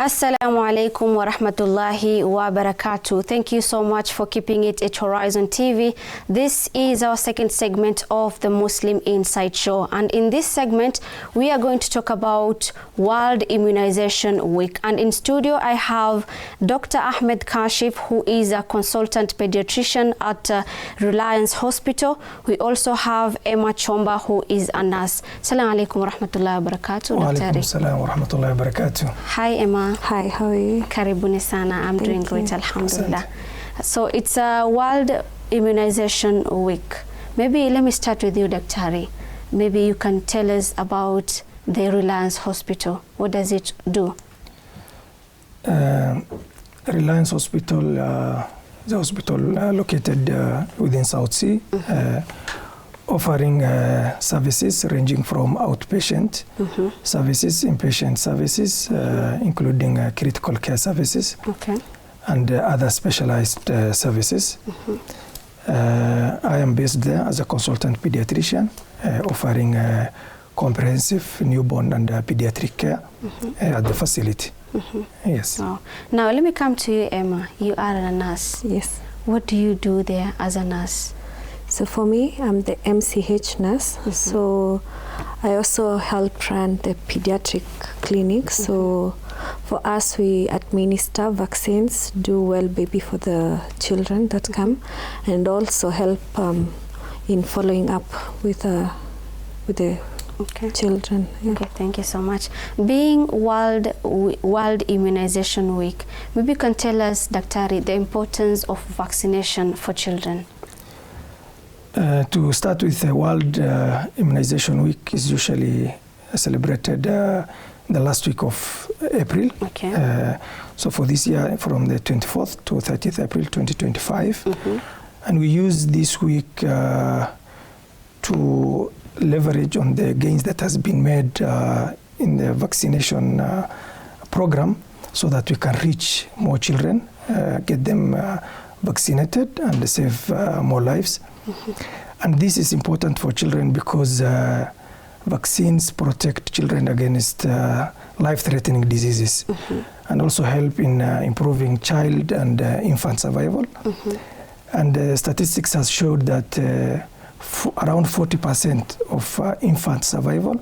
Assalamu alaikum wa rahmatullahi wa barakatuh. Thank you so much for keeping it at Horizon TV. This is our second segment of the Muslim Insight Show. And in this segment, we are going to talk about World Immunization Week. And in studio, I have Dr. Ahmed Kashif, who is a consultant pediatrician at Reliance Hospital. We also have Emma Chomba, who is a nurse. Assalamu alaikum wa rahmatullahi wa barakatuh. Wa alaikum assalam wa rahmatullahi wa barakatuh. Hi, Emma. Hi, how are you? Karibuni sana. I'm doing great, alhamdulillah. So it's a World Immunization Week. Maybe let me start with you, Daktari. Maybe you can tell us about the Reliance Hospital. What does it do? Reliance Hospital is a hospital located within South Sea, offering services ranging from outpatient services, inpatient services, including critical care services, and other specialized services. I am based there as a consultant pediatrician, offering comprehensive newborn and pediatric care at the facility. Yes. Wow. Now let me come to you, Emma. You are a nurse. Yes. What do you do there as a nurse? So for me, I'm the MCH nurse. So I also help run the pediatric clinic. So for us, we administer vaccines, do well baby for the children that come, and also help in following up with the children. Yeah. Okay, thank you so much. Being World Immunization Week, maybe you can tell us, Daktari, the importance of vaccination for children. To start with, World Immunization Week is usually celebrated the last week of April. Okay. So for this year, from the 24th to 30th April 2025. And we use this week to leverage on the gains that has been made in the vaccination program, so that we can reach more children, get them vaccinated and save more lives. And this is important for children because vaccines protect children against life-threatening diseases and also help in improving child and infant survival. And statistics has showed that around 40% of infant survival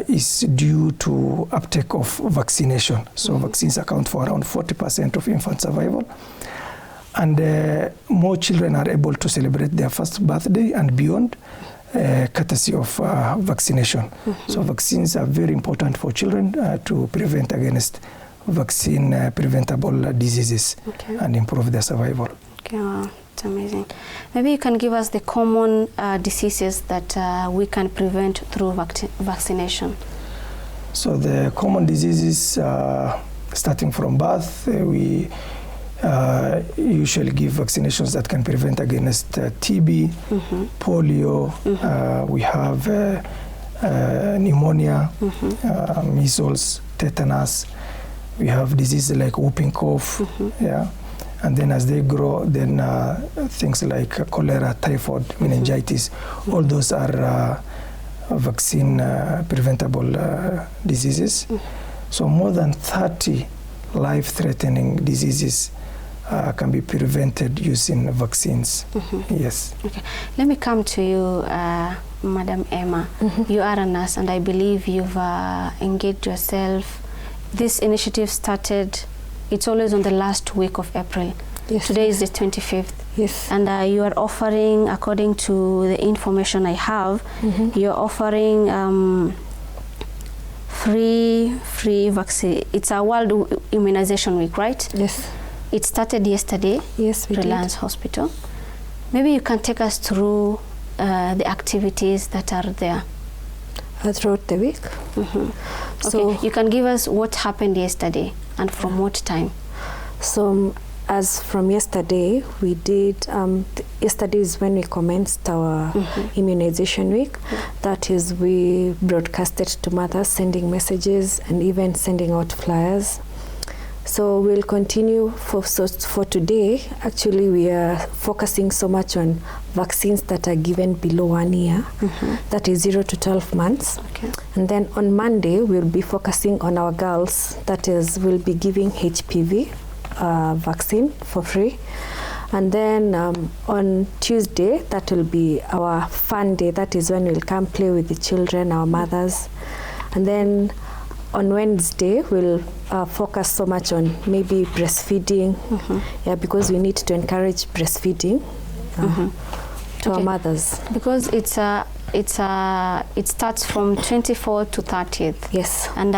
is due to uptake of vaccination. So vaccines account for around 40% of infant survival. And more children are able to celebrate their first birthday and beyond, courtesy of vaccination. So vaccines are very important for children to prevent against vaccine-preventable diseases and improve their survival. Okay, wow, it's amazing. Maybe you can give us the common diseases that we can prevent through vaccination. So the common diseases, starting from birth, we usually give vaccinations that can prevent against TB, polio, we have pneumonia, measles, tetanus, we have diseases like whooping cough, and then as they grow, then things like cholera, typhoid, meningitis, all those are vaccine preventable diseases. So more than 30 life-threatening diseases can be prevented using vaccines. Yes. Okay. Let me come to you, Madam Emma. You are a nurse, and I believe you've engaged yourself. This initiative started, it's always on the last week of April. Yes. Today is the 25th. Yes. And you are offering, according to the information I have, you're offering free vaccine. It's a World Immunization Week, right? Yes. It started yesterday. Yes, we Reliance Hospital. Maybe you can take us through the activities that are there throughout the week. So you can give us what happened yesterday and from what time. So as from yesterday, we did, yesterday is when we commenced our immunization week. That is, we broadcasted to mothers, sending messages and even sending out flyers. So we'll continue for today. Actually, we are focusing so much on vaccines that are given below 1 year, that is 0 to 12 months. Okay. And then on Monday, we'll be focusing on our girls, that is, we'll be giving HPV vaccine for free. And then on Tuesday, that will be our fun day. That is when we'll come play with the children, our mothers. And then on Wednesday, we'll focus so much on maybe breastfeeding, because we need to encourage breastfeeding to our mothers. Because it starts from 24th to 30th. Yes. And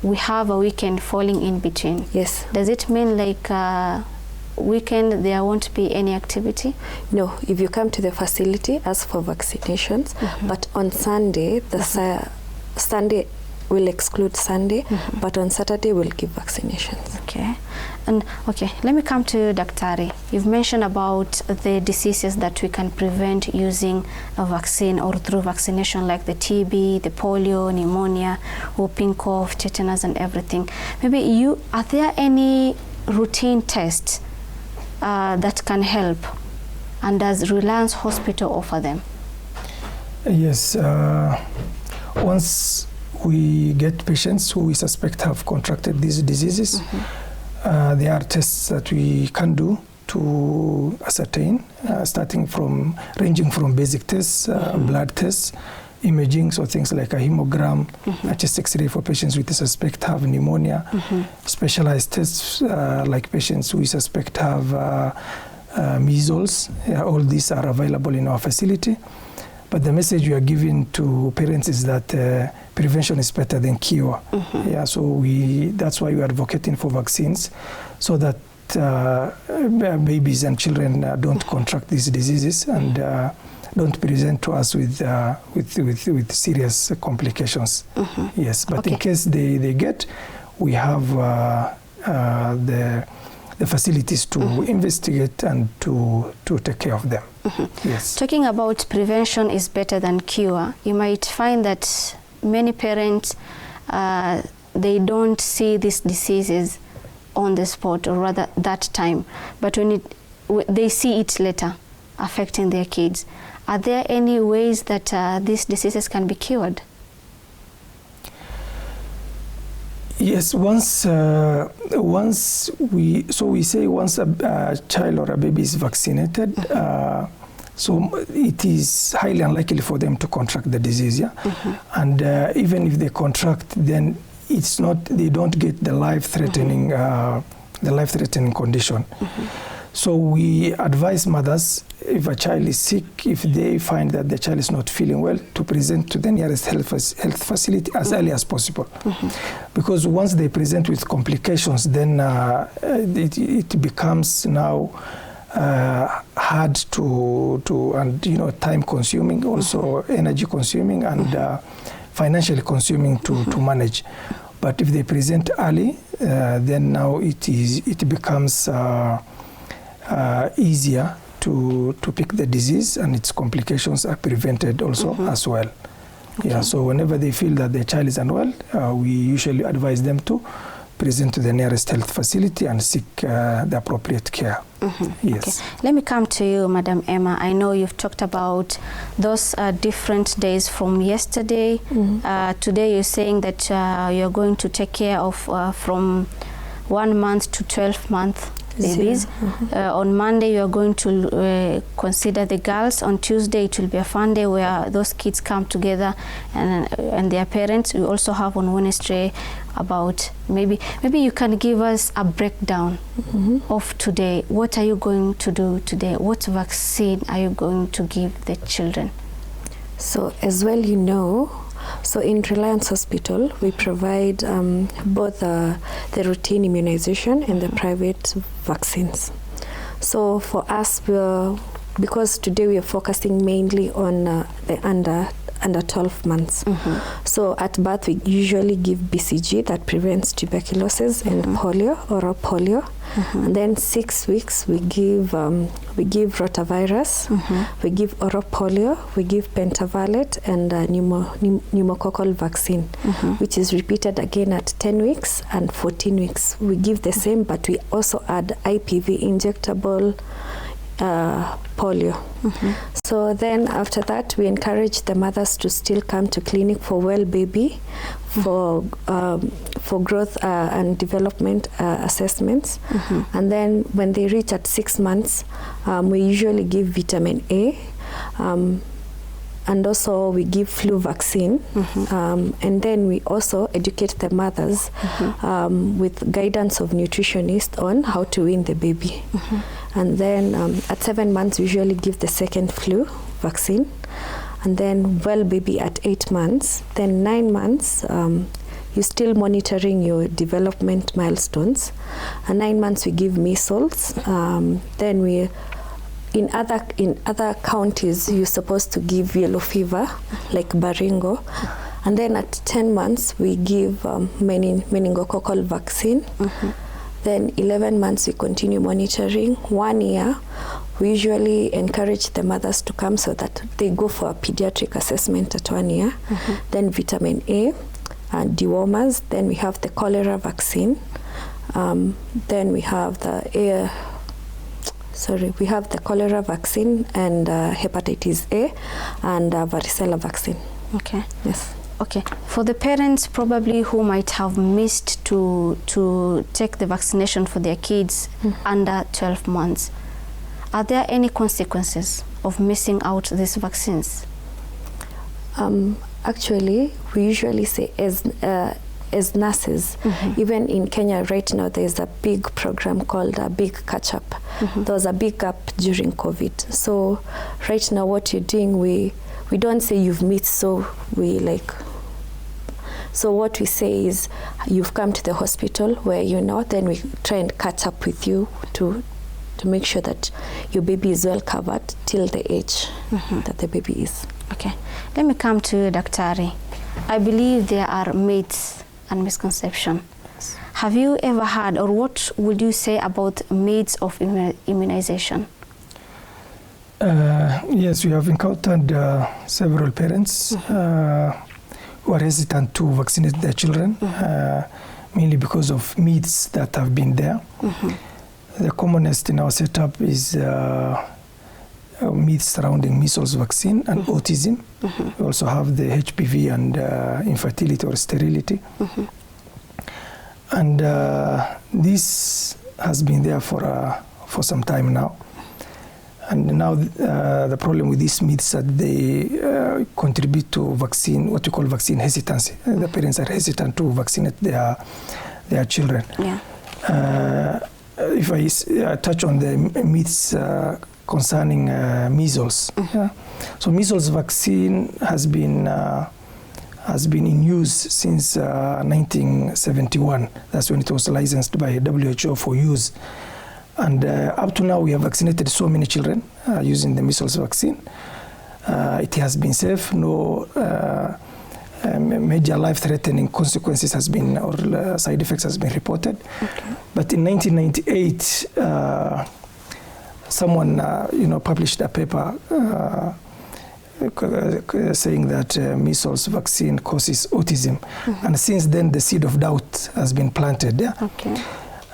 we have a weekend falling in between. Yes. Does it mean like weekend there won't be any activity? No, if you come to the facility, ask for vaccinations, but on Sunday, Sunday will exclude Sunday, but on Saturday we'll give vaccinations. Okay. And okay, let me come to Daktari. You've mentioned about the diseases that we can prevent using a vaccine or through vaccination, like the TB, the polio, pneumonia, whooping cough, tetanus and everything. Maybe are there any routine tests that can help, and does Reliance Hospital offer them? Yes. Once we get patients who we suspect have contracted these diseases, there are tests that we can do to ascertain, ranging from basic tests, blood tests, imaging, so things like a hemogram, a chest X-ray for patients we suspect have pneumonia, specialized tests like patients we suspect have measles. All these are available in our facility. But the message we are giving to parents is that prevention is better than cure. So that's why we are advocating for vaccines, so that babies and children don't contract these diseases and don't present to us with serious complications. Yes, but in case they get, we have the facilities to investigate and to take care of them. Yes. Talking about prevention is better than cure, you might find that many parents, they don't see these diseases on the spot, or rather that time, but when they see it later affecting their kids. Are there any ways that these diseases can be cured? Yes, once we say once a child or a baby is vaccinated, so it is highly unlikely for them to contract the disease. And even if they contract, then it's not, they don't get the life-threatening condition. So we advise mothers, if a child is sick, if they find that the child is not feeling well, to present to the nearest health facility as early as possible. Because once they present with complications, then it becomes now hard to and time consuming, also energy consuming, and financially consuming to manage. But if they present early, then now it becomes easier to pick the disease, and its complications are prevented also as well. So whenever they feel that their child is unwell, we usually advise them to present to the nearest health facility and seek the appropriate care. Yes. Okay. Let me come to you, Madam Emma. I know you've talked about those different days from yesterday. Today you're saying that you're going to take care of from 1 month to 12 months babies. On Monday you are going to consider the girls. On Tuesday it will be a fun day where those kids come together and their parents. We also have on Wednesday about maybe you can give us a breakdown of today. What are you going to do today? What vaccine are you going to give the children? So as well, so in Reliance Hospital, we provide both the routine immunization and the private vaccines. So for us, because today we are focusing mainly on the under 12 months. So at birth, we usually give BCG that prevents tuberculosis and polio, oral polio. And then 6 weeks, we give rotavirus, we give oral polio, we give pentavalent and pneumococcal vaccine, which is repeated again at 10 weeks and 14 weeks. We give the same, but we also add IPV, injectable polio. So then after that, we encourage the mothers to still come to clinic for well baby, for growth and development assessments. And then when they reach at 6 months, we usually give vitamin A, and also we give flu vaccine. And then we also educate the mothers with guidance of nutritionists on how to wean the baby. And then at 7 months, we usually give the second flu vaccine. And then well baby at 8 months. Then 9 months, you're still monitoring your development milestones. And 9 months, we give measles. Then we in other counties, you're supposed to give yellow fever, like Baringo. And then at 10 months, we give meningococcal vaccine. Then 11 months, we continue monitoring. 1 year, we usually encourage the mothers to come so that they go for a pediatric assessment at 1 year. Then vitamin A, and dewormers. Then we have the cholera vaccine. Then we have the cholera vaccine and hepatitis A and varicella vaccine. Okay. Yes. Okay. For the parents probably who might have missed to take the vaccination for their kids under 12 months, are there any consequences of missing out these vaccines? Actually, we usually say as nurses, even in Kenya right now, there's a big program called a Big Catch Up. There was a big gap during COVID. So right now what you're doing, we don't say you've missed, so what we say is you've come to the hospital where then we try and catch up with you to make sure that your baby is well covered till the age that the baby is. Okay. Let me come to Daktari. I believe there are myths and misconception. Have you ever heard, or what would you say about myths of immunization? Yes, we have encountered several parents who are hesitant to vaccinate their children, mainly because of myths that have been there. The commonest in our setup is myths surrounding measles vaccine and autism. We also have the HPV and infertility or sterility. And this has been there for some time now. And now the problem with these myths that they contribute to vaccine, what we call vaccine hesitancy. The parents are hesitant to vaccinate their children. If I touch on the myths concerning measles. So measles vaccine has been in use since 1971. That's when it was licensed by WHO for use. And up to now, we have vaccinated so many children using the measles vaccine. It has been safe. No major life-threatening consequences has been, or side effects has been reported. But in 1998, someone published a paper saying that measles vaccine causes autism. And since then, the seed of doubt has been planted.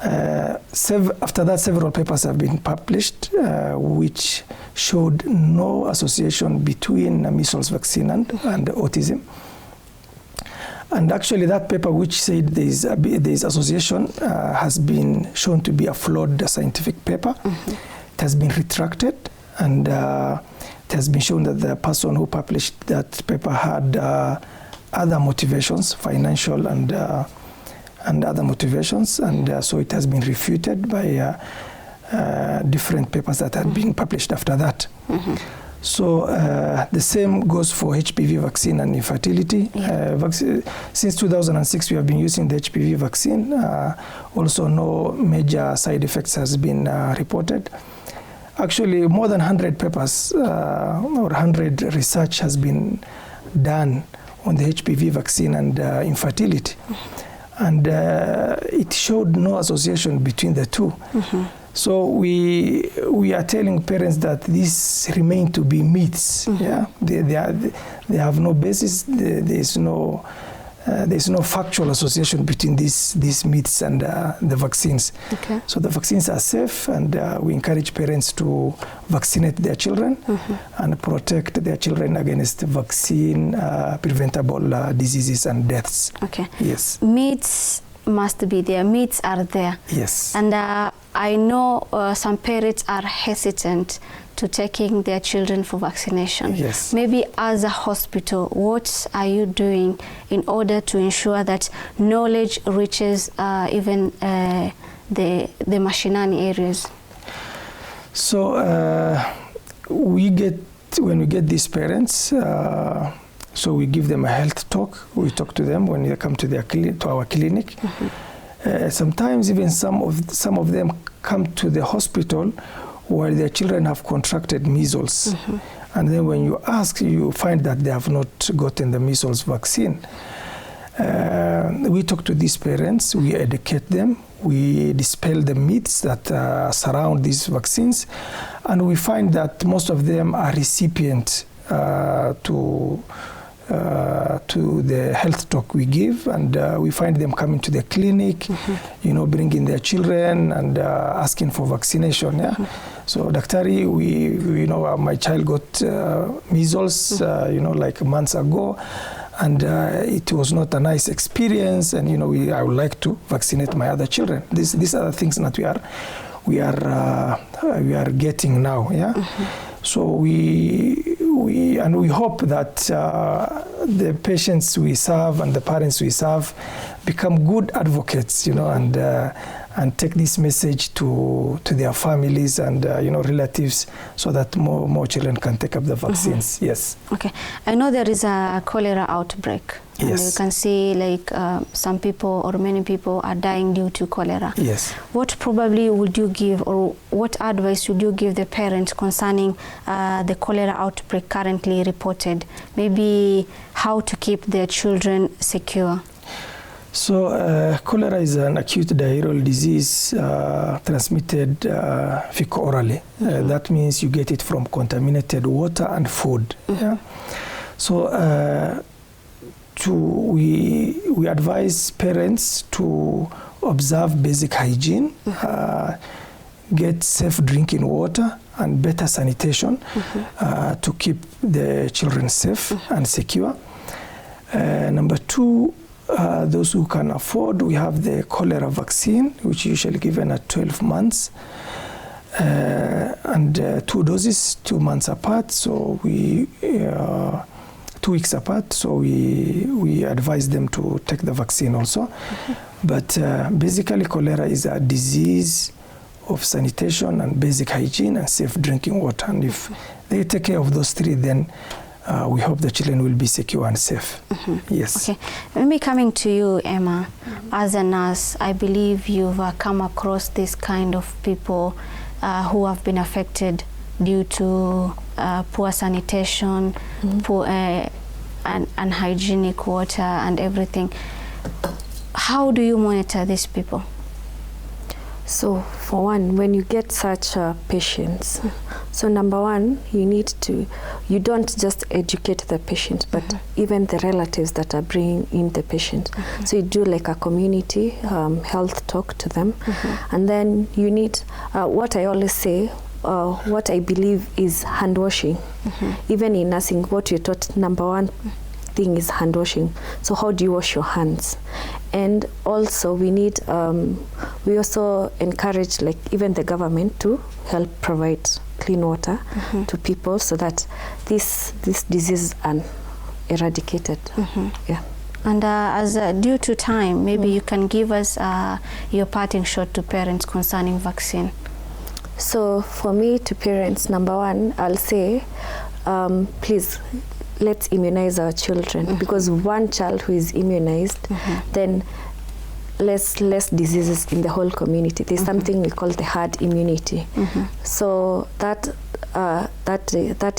After that, several papers have been published which showed no association between measles vaccine and autism. And actually, that paper which said there is association has been shown to be a flawed scientific paper. It has been retracted, and it has been shown that the person who published that paper had other motivations, financial and other motivations, and so it has been refuted by different papers that had been published after that. So the same goes for HPV vaccine and infertility. Since 2006, we have been using the HPV vaccine. Also, no major side effects has been reported. Actually, more than 100 papers or 100 research has been done on the HPV vaccine and infertility. And it showed no association between the two. So we are telling parents that these remain to be myths. Yeah, they have no basis. There's no factual association between these myths and the vaccines. Okay. So the vaccines are safe, and we encourage parents to vaccinate their children and protect their children against vaccine preventable diseases and deaths. Okay. Yes. Myths must be there. Myths are there. Yes. And I know some parents are hesitant to taking their children for vaccination. Yes. Maybe as a hospital, what are you doing in order to ensure that knowledge reaches even the mashinani areas? So when we get these parents, so we give them a health talk. We talk to them when they come to our clinic. Sometimes even some of them come to the hospital where their children have contracted measles. And then when you ask, you find that they have not gotten the measles vaccine. We talk to these parents, we educate them, we dispel the myths that surround these vaccines, and we find that most of them are recipients to the health talk we give, and we find them coming to the clinic, bringing their children and asking for vaccination. Yeah. So, Daktari, we my child got measles, like months ago, and it was not a nice experience, and I would like to vaccinate my other children. These are the things that we are getting now. Yeah. So we hope that the patients we serve and the parents we serve become good advocates, and take this message to their families and relatives, so that more children can take up the vaccines. Yes. Okay. I know there is a cholera outbreak. Yes. And you can see like some people or many people are dying due to cholera. Yes. What probably would you give, or what advice would you give the parents concerning the cholera outbreak currently reported? Maybe how to keep their children secure? So cholera is an acute diarrheal disease transmitted fecal-orally. That means you get it from contaminated water and food. Yeah? So we advise parents to observe basic hygiene, get safe drinking water and better sanitation to keep the children safe and secure. Number two, those who can afford, we have the cholera vaccine, which is usually given at 12 months, and 2 doses, 2 months apart. So 2 weeks apart. So we advise them to take the vaccine also. But basically, cholera is a disease of sanitation and basic hygiene and safe drinking water. And if they take care of those 3, then we hope the children will be secure and safe. Yes. Okay. Maybe coming to you, Emma, as a nurse, I believe you've come across this kind of people who have been affected due to poor sanitation, poor unhygienic water and everything. How do you monitor these people? So for one, when you get such patients, so number one, you don't just educate the patient, but even the relatives that are bringing in the patient. So you do like a community health talk to them. And then you need, what I always say, what I believe is hand washing. Even in nursing, what you're taught, number one thing is hand washing. So how do you wash your hands? And also we need, we also encourage like even the government to help provide clean water to people so that this disease are eradicated. Yeah. And as due to time, maybe you can give us your parting shot to parents concerning vaccine. So for me, to parents, number one, I'll say, please, let's immunize our children, because one child who is immunized, then less diseases in the whole community. There's something we call the herd immunity. So that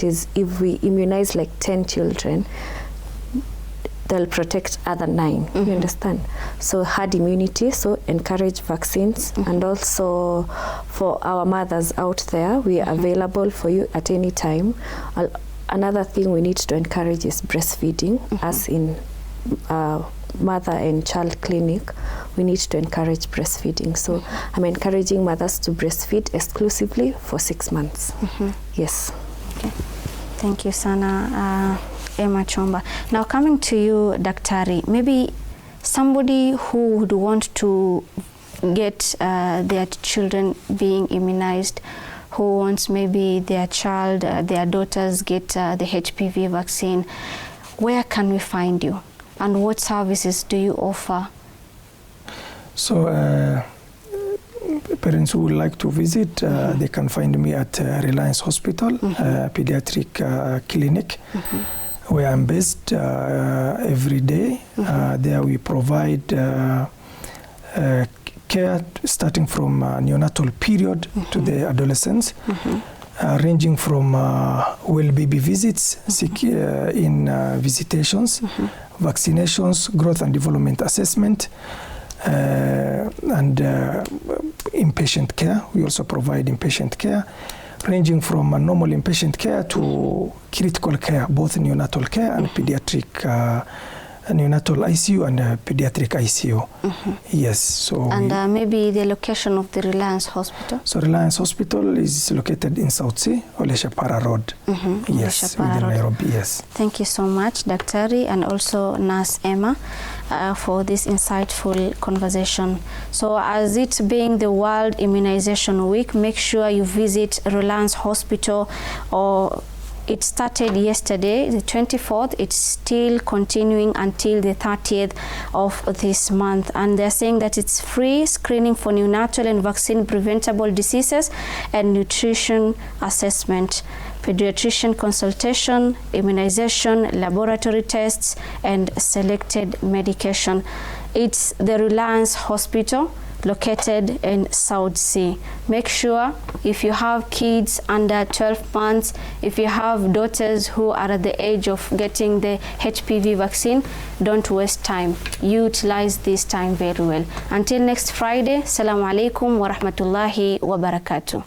is, if we immunize like 10 children, they'll protect other 9. You understand? So herd immunity, so encourage vaccines. And also for our mothers out there, we are available for you at any time. Another thing we need to encourage is breastfeeding, as in mother and child clinic. We need to encourage breastfeeding. So I'm encouraging mothers to breastfeed exclusively for 6 months. Yes. Okay. Thank you sana, Emma Chomba. Now coming to you, Daktari, maybe somebody who would want to get their children being immunized, who wants maybe their child, their daughters get the HPV vaccine, where can we find you? And what services do you offer? So parents who would like to visit, they can find me at Reliance Hospital, pediatric clinic, where I'm based every day. There we provide care starting from neonatal period to the adolescents, ranging from well baby visits, in visitations, vaccinations, growth and development assessment, and inpatient care. We also provide inpatient care, ranging from normal inpatient care to critical care, both neonatal care and pediatric neonatal ICU and pediatric ICU. Yes. So and maybe the location of the Reliance Hospital? So Reliance Hospital is located in South Sea, Oleshapara Road. Yes, within Nairobi. Yes. Thank you so much, Daktari, and also Nurse Emma, for this insightful conversation. So as it being the World Immunization Week, make sure you visit Reliance Hospital. Or it started yesterday, the 24th. It's still continuing until the 30th of this month. And they're saying that it's free screening for neonatal and vaccine preventable diseases and nutrition assessment, pediatrician consultation, immunization, laboratory tests, and selected medication. It's the Reliance Hospital located in South Sea. Make sure if you have kids under 12 months, if you have daughters who are at the age of getting the HPV vaccine, don't waste time. Utilize this time very well. Until next Friday, Assalamu alaikum wa rahmatullahi wa barakatuh.